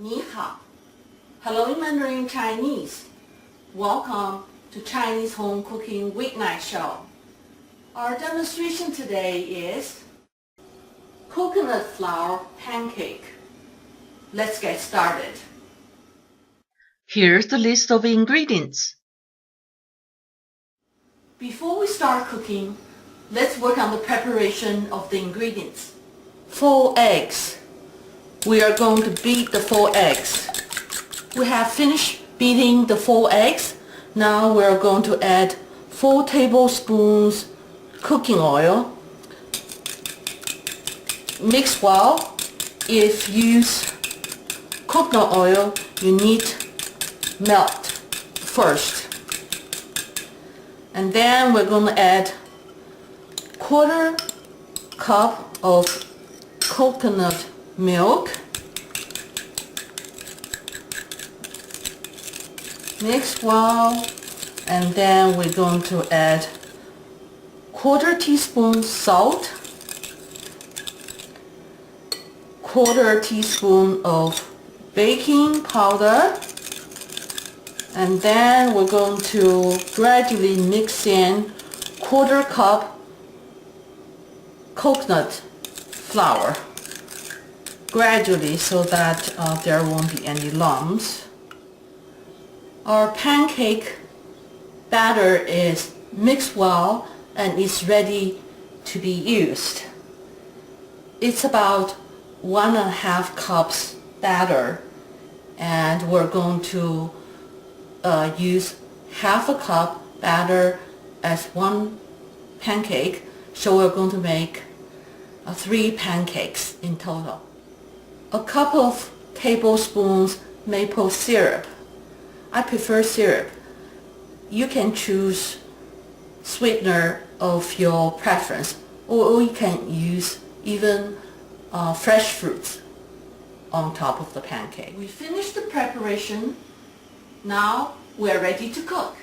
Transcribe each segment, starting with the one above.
Ni hao. Hello in Mandarin Chinese. Welcome to Chinese Home Cooking Weeknight Show. Our demonstration today is coconut flour pancake. Let's get started. Here's the list of ingredients. Before we start cooking, let's work on the preparation of the ingredients. 4 eggs. We are going to beat the 4 eggs. We have finished beating the 4 eggs. Now we are going to add 4 tablespoons cooking oil. Mix well. If you use coconut oil, you need melt first. And then we're going to add 1/4 cup of coconut milk. Mix well, and then we're going to add 1/4 teaspoon salt, 1/4 teaspoon of baking powder, and then we're going to gradually mix in 1/4 cup coconut flour, gradually, so that there won't be any lumps. Our pancake batter is mixed well and is ready to be used. It's about 1.5 cups batter, and we're going to use 1/2 cup batter as 1 pancake, so we're going to make 3 pancakes in total. A couple of tablespoons maple syrup. I prefer syrup. You can choose sweetener of your preference, or you can use even fresh fruits on top of the pancake. We finished the preparation. Now we are ready to cook.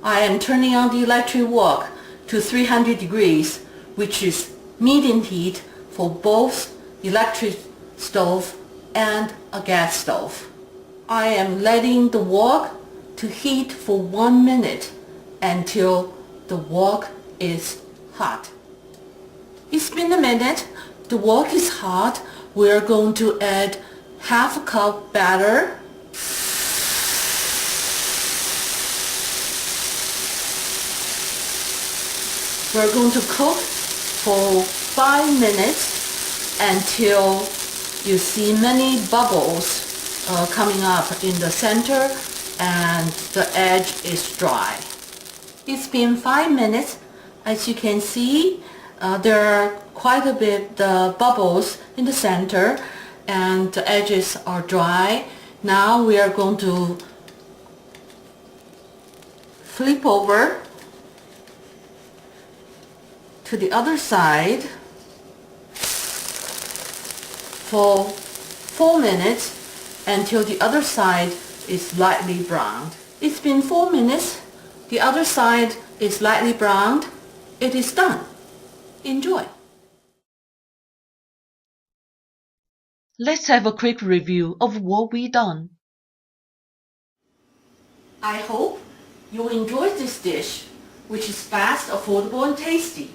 I am turning on the electric wok to 300 degrees, which is medium heat for both electric stove and a gas stove. I am letting the wok to heat for 1 minute until the wok is hot. It's been a minute. The wok is hot. We are going to add 1/2 cup batter. We're going to cook for 5 minutes until you see many bubbles coming up in the center and the edge is dry. It's been 5 minutes. As you can see, there are quite a bit bubbles in the center and the edges are dry. Now we are going to flip over to the other side for 4 minutes until the other side is lightly browned. It's been 4 minutes. The other side is lightly browned. It is done. Enjoy. Let's have a quick review of what we done. I hope you enjoyed this dish, which is fast, affordable, and tasty.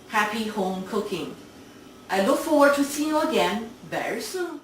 Happy home cooking. I look forward to seeing you again very soon.